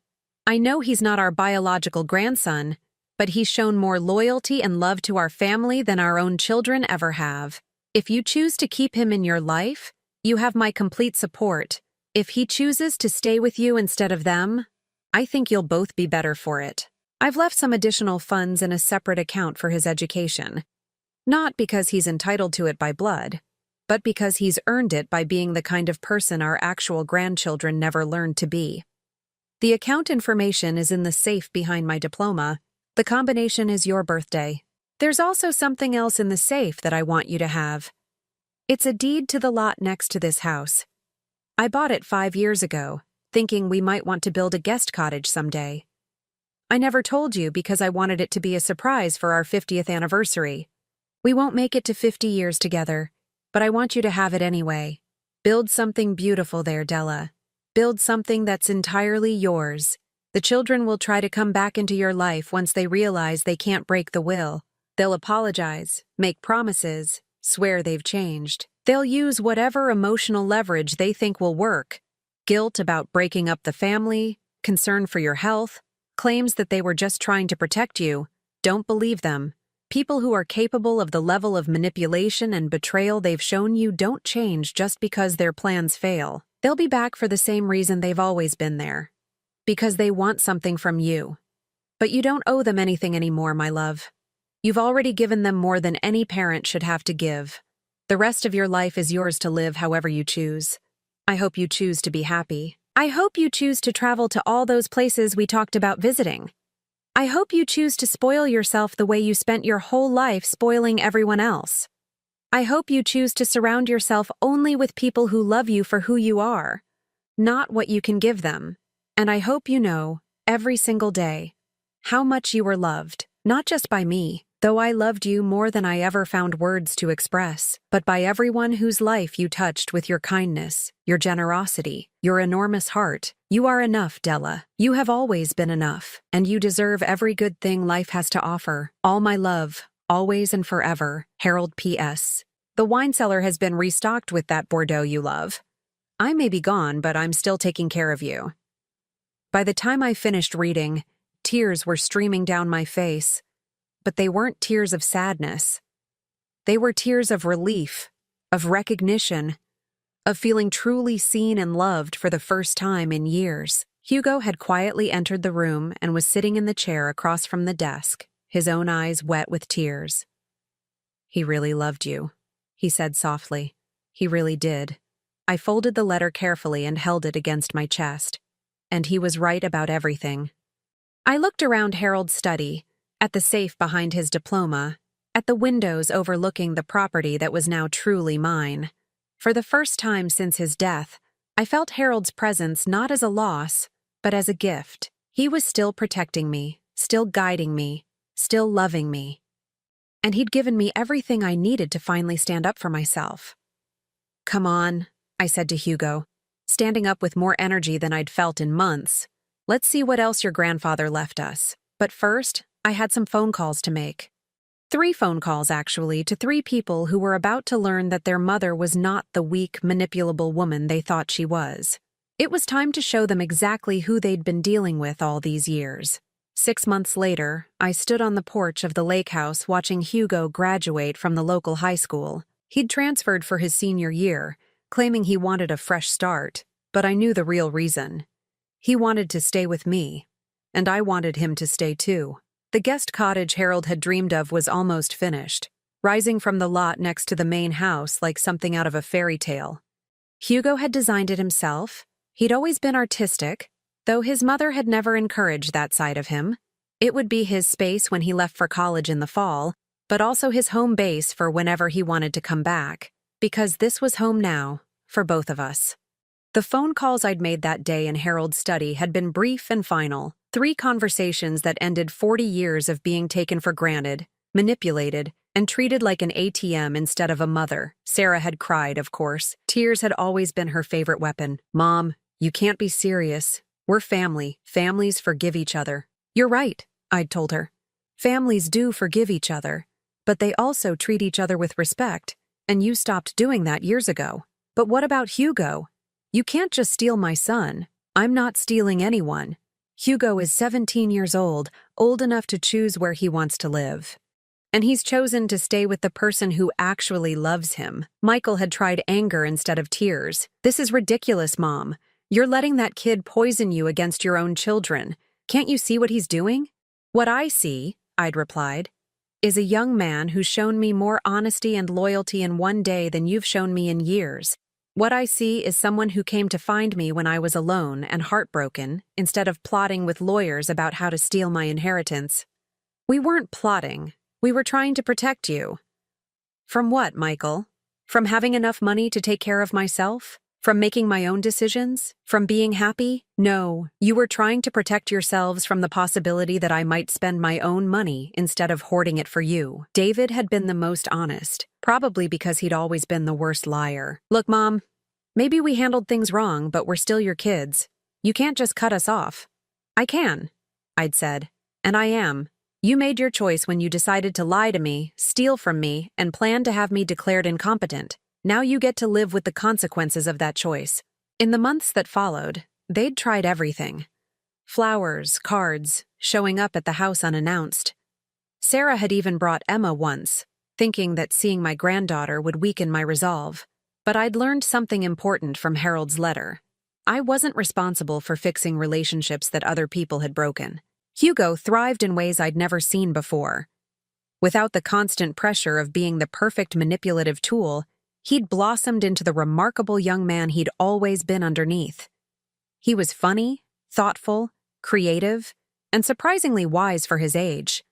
I know he's not our biological grandson, but he's shown more loyalty and love to our family than our own children ever have. If you choose to keep him in your life, you have my complete support. If he chooses to stay with you instead of them, I think you'll both be better for it. I've left some additional funds in a separate account for his education. Not because he's entitled to it by blood, but because he's earned it by being the kind of person our actual grandchildren never learned to be. The account information is in the safe behind my diploma. The combination is your birthday. There's also something else in the safe that I want you to have. It's a deed to the lot next to this house. I bought it 5 years ago, thinking we might want to build a guest cottage someday. I never told you because I wanted it to be a surprise for our 50th anniversary. We won't make it to 50 years together, but I want you to have it anyway. Build something beautiful there, Della. Build something that's entirely yours. The children will try to come back into your life once they realize they can't break the will. They'll apologize, make promises, swear they've changed. They'll use whatever emotional leverage they think will work. Guilt about breaking up the family, concern for your health, claims that they were just trying to protect you. Don't believe them. People who are capable of the level of manipulation and betrayal they've shown you don't change just because their plans fail. They'll be back for the same reason they've always been there. Because they want something from you. But you don't owe them anything anymore, my love. You've already given them more than any parent should have to give. The rest of your life is yours to live however you choose. I hope you choose to be happy. I hope you choose to travel to all those places we talked about visiting. I hope you choose to spoil yourself the way you spent your whole life spoiling everyone else. I hope you choose to surround yourself only with people who love you for who you are, not what you can give them. And I hope you know, every single day, how much you were loved, not just by me, though I loved you more than I ever found words to express, but by everyone whose life you touched with your kindness, your generosity, your enormous heart. You are enough, Della. You have always been enough, and you deserve every good thing life has to offer. All my love, always and forever, Harold P.S. The wine cellar has been restocked with that Bordeaux you love. I may be gone, but I'm still taking care of you. By the time I finished reading, tears were streaming down my face, but they weren't tears of sadness. They were tears of relief, of recognition, of feeling truly seen and loved for the first time in years. Hugo had quietly entered the room and was sitting in the chair across from the desk, his own eyes wet with tears. "He really loved you," he said softly. "He really did." I folded the letter carefully and held it against my chest. And he was right about everything. I looked around Harold's study, at the safe behind his diploma, at the windows overlooking the property that was now truly mine. For the first time since his death, I felt Harold's presence not as a loss, but as a gift. He was still protecting me, still guiding me, still loving me. And he'd given me everything I needed to finally stand up for myself. "Come on," I said to Hugo, standing up with more energy than I'd felt in months. "Let's see what else your grandfather left us." But first, I had some phone calls to make. 3 phone calls, actually, to 3 people who were about to learn that their mother was not the weak, manipulable woman they thought she was. It was time to show them exactly who they'd been dealing with all these years. 6 months later, I stood on the porch of the lake house watching Hugo graduate from the local high school. He'd transferred for his senior year, claiming he wanted a fresh start, but I knew the real reason. He wanted to stay with me, and I wanted him to stay too. The guest cottage Harold had dreamed of was almost finished, rising from the lot next to the main house like something out of a fairy tale. Hugo had designed it himself. He'd always been artistic, though his mother had never encouraged that side of him. It would be his space when he left for college in the fall, but also his home base for whenever he wanted to come back, because this was home now, for both of us. The phone calls I'd made that day in Harold's study had been brief and final. 3 conversations that ended 40 years of being taken for granted, manipulated, And treated like an ATM instead of a mother. Sarah had cried, of course. Tears had always been her favorite weapon. Mom, you can't be serious. We're family. Families forgive each other. You're right, I'd told her. Families do forgive each other, but they also treat each other with respect, and you stopped doing that years ago. But what about Hugo? You can't just steal my son. I'm not stealing anyone. Hugo is 17 years old enough to choose where he wants to live. And he's chosen to stay with the person who actually loves him. Michael had tried anger instead of tears. This is ridiculous, Mom. You're letting that kid poison you against your own children. Can't you see what he's doing? What I see, I'd replied, is a young man who's shown me more honesty and loyalty in one day than you've shown me in years. What I see is someone who came to find me when I was alone and heartbroken, instead of plotting with lawyers about how to steal my inheritance. We weren't plotting. We were trying to protect you. From what, Michael? From having enough money to take care of myself? From making my own decisions? From being happy? No, you were trying to protect yourselves from the possibility that I might spend my own money instead of hoarding it for you. David had been the most honest, probably because he'd always been the worst liar. Look, Mom, maybe we handled things wrong, but we're still your kids. You can't just cut us off. I can, I'd said, and I am. You made your choice when you decided to lie to me, steal from me, and plan to have me declared incompetent. Now you get to live with the consequences of that choice. In the months that followed, they'd tried everything. Flowers, cards, showing up at the house unannounced. Sarah had even brought Emma once, thinking that seeing my granddaughter would weaken my resolve. But I'd learned something important from Harold's letter. I wasn't responsible for fixing relationships that other people had broken. Hugo thrived in ways I'd never seen before. Without the constant pressure of being the perfect manipulative tool, he'd blossomed into the remarkable young man he'd always been underneath. He was funny, thoughtful, creative, and surprisingly wise for his age.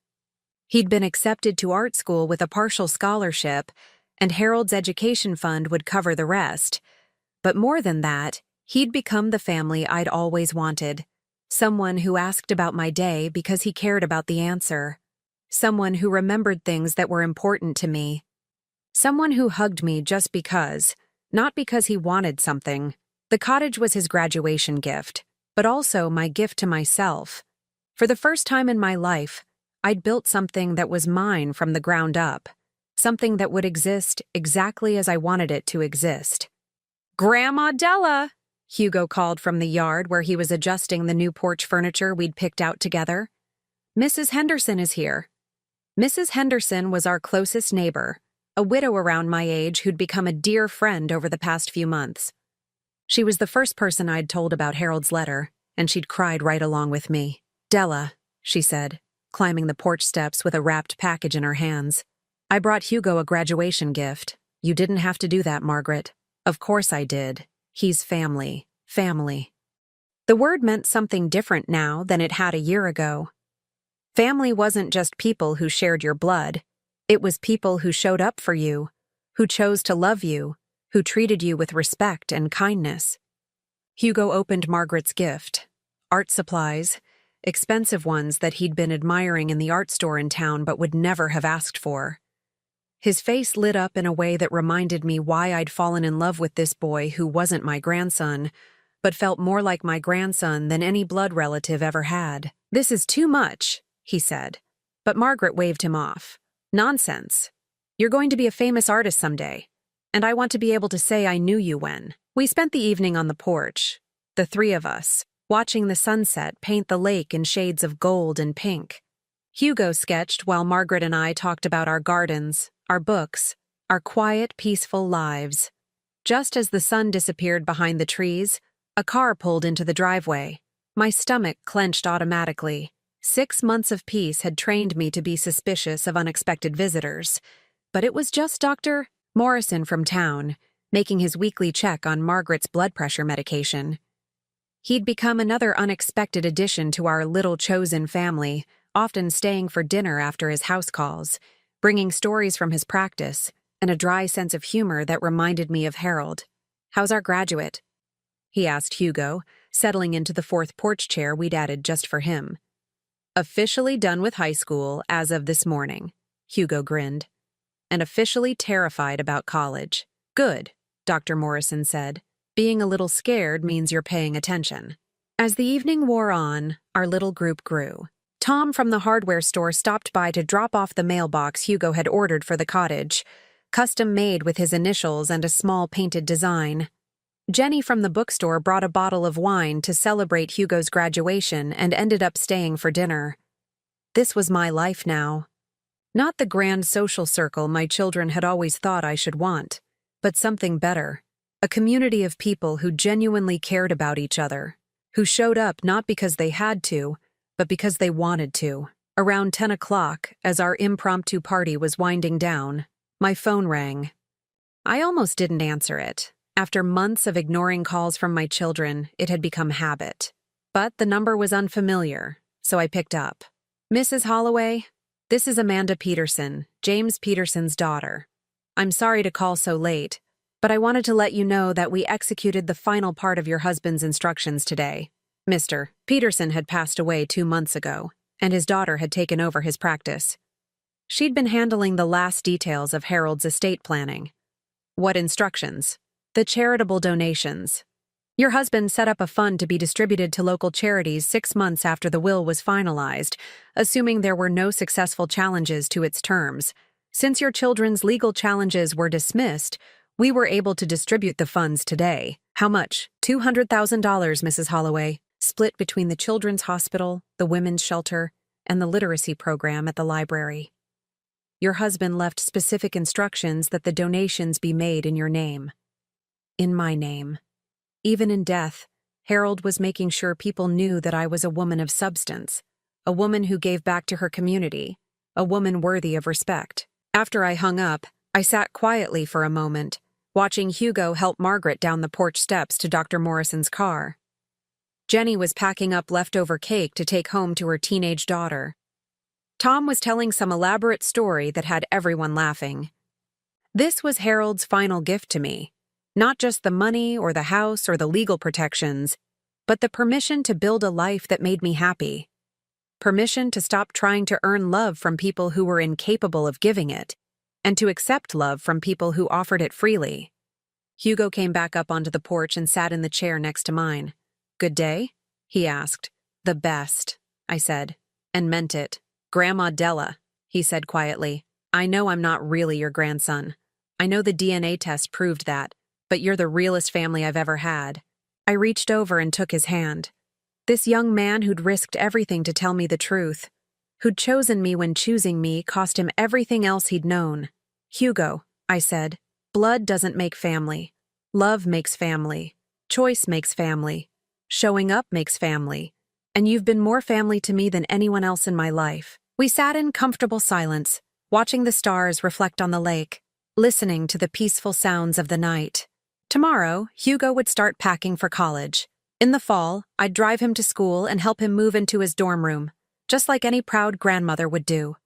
He'd been accepted to art school with a partial scholarship, and Harold's education fund would cover the rest. But more than that, he'd become the family I'd always wanted. Someone who asked about my day because he cared about the answer. Someone who remembered things that were important to me. Someone who hugged me just because, not because he wanted something. The cottage was his graduation gift, but also my gift to myself. For the first time in my life, I'd built something that was mine from the ground up, something that would exist exactly as I wanted it to exist. "Grandma Della!" Hugo called from the yard where he was adjusting the new porch furniture we'd picked out together. "Mrs. Henderson is here." Mrs. Henderson was our closest neighbor, a widow around my age who'd become a dear friend over the past few months. She was the first person I'd told about Harold's letter, and she'd cried right along with me. "Della," she said, climbing the porch steps with a wrapped package in her hands. "I brought Hugo a graduation gift. You didn't have to do that, Margaret." "Of course I did. He's family. Family." The word meant something different now than it had a year ago. Family wasn't just people who shared your blood. It was people who showed up for you, who chose to love you, who treated you with respect and kindness. Hugo opened Margaret's gift. Art supplies, expensive ones that he'd been admiring in the art store in town but would never have asked for. His face lit up in a way that reminded me why I'd fallen in love with this boy who wasn't my grandson, but felt more like my grandson than any blood relative ever had. "This is too much," he said, but Margaret waved him off. "Nonsense. You're going to be a famous artist someday, and I want to be able to say I knew you when." We spent the evening on the porch, the three of us, watching the sunset paint the lake in shades of gold and pink. Hugo sketched while Margaret and I talked about our gardens, our books, our quiet, peaceful lives. Just as the sun disappeared behind the trees, a car pulled into the driveway. My stomach clenched automatically. 6 months of peace had trained me to be suspicious of unexpected visitors. But it was just Dr. Morrison from town, making his weekly check on Margaret's blood pressure medication. He'd become another unexpected addition to our little chosen family, often staying for dinner after his house calls, bringing stories from his practice, and a dry sense of humor that reminded me of Harold. "How's our graduate?" he asked Hugo, settling into the fourth porch chair we'd added just for him. "Officially done with high school as of this morning," Hugo grinned. and officially terrified about college. Good, Dr. Morrison said. Being a little scared means you're paying attention. As the evening wore on, our little group grew. Tom from the hardware store stopped by to drop off the mailbox Hugo had ordered for the cottage, custom made with his initials and a small painted design. Jenny from the bookstore brought a bottle of wine to celebrate Hugo's graduation and ended up staying for dinner. This was my life now. Not the grand social circle my children had always thought I should want, but something better. A community of people who genuinely cared about each other, who showed up not because they had to, but because they wanted to. Around 10 o'clock, as our impromptu party was winding down, my phone rang. I almost didn't answer it. After months of ignoring calls from my children, it had become habit. But the number was unfamiliar, so I picked up. Mrs. Holloway, this is Amanda Peterson, James Peterson's daughter. I'm sorry to call so late, but I wanted to let you know that we executed the final part of your husband's instructions today. Mr. Peterson had passed away 2 months ago, and his daughter had taken over his practice. She'd been handling the last details of Harold's estate planning. What instructions? The charitable donations. Your husband set up a fund to be distributed to local charities 6 months after the will was finalized, assuming there were no successful challenges to its terms. Since your children's legal challenges were dismissed, we were able to distribute the funds today. How much? $200,000, Mrs. Holloway, split between the Children's Hospital, the Women's Shelter, and the literacy program at the library. Your husband left specific instructions that the donations be made in your name. In my name. Even in death, Harold was making sure people knew that I was a woman of substance, a woman who gave back to her community, a woman worthy of respect. After I hung up, I sat quietly for a moment, watching Hugo help Margaret down the porch steps to Dr. Morrison's car. Jenny was packing up leftover cake to take home to her teenage daughter. Tom was telling some elaborate story that had everyone laughing. This was Harold's final gift to me. Not just the money or the house or the legal protections, but the permission to build a life that made me happy. Permission to stop trying to earn love from people who were incapable of giving it, and to accept love from people who offered it freely. Hugo came back up onto the porch and sat in the chair next to mine. Good day? He asked. The best, I said, and meant it. Grandma Della, he said quietly. I know I'm not really your grandson. I know the DNA test proved that, but you're the realest family I've ever had. I reached over and took his hand. This young man who'd risked everything to tell me the truth, who'd chosen me when choosing me, cost him everything else he'd known. Hugo, I said, blood doesn't make family. Love makes family. Choice makes family. Showing up makes family. And you've been more family to me than anyone else in my life. We sat in comfortable silence, watching the stars reflect on the lake, listening to the peaceful sounds of the night. Tomorrow, Hugo would start packing for college. In the fall, I'd drive him to school and help him move into his dorm room, just like any proud grandmother would do.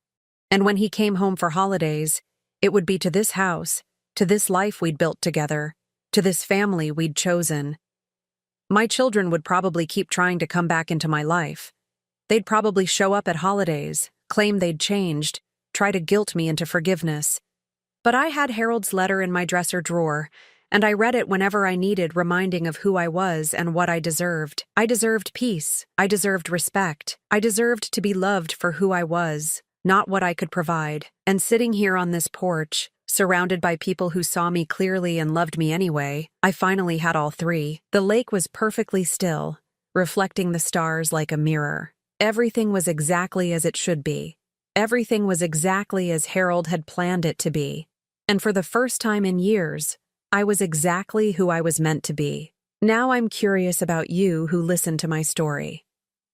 And when he came home for holidays, it would be to this house, to this life we'd built together, to this family we'd chosen. My children would probably keep trying to come back into my life. They'd probably show up at holidays, claim they'd changed, try to guilt me into forgiveness. But I had Harold's letter in my dresser drawer, and I read it whenever I needed reminding of who I was and what I deserved. I deserved peace. I deserved respect. I deserved to be loved for who I was, not what I could provide. And sitting here on this porch, surrounded by people who saw me clearly and loved me anyway, I finally had all three. The lake was perfectly still, reflecting the stars like a mirror. Everything was exactly as it should be. Everything was exactly as Harold had planned it to be. And for the first time in years, I was exactly who I was meant to be. Now I'm curious about you who listened to my story.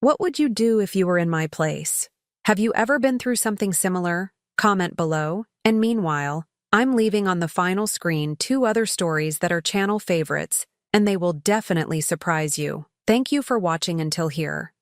What would you do if you were in my place? Have you ever been through something similar? Comment below. And meanwhile, I'm leaving on the final screen 2 other stories that are channel favorites, and they will definitely surprise you. Thank you for watching until here.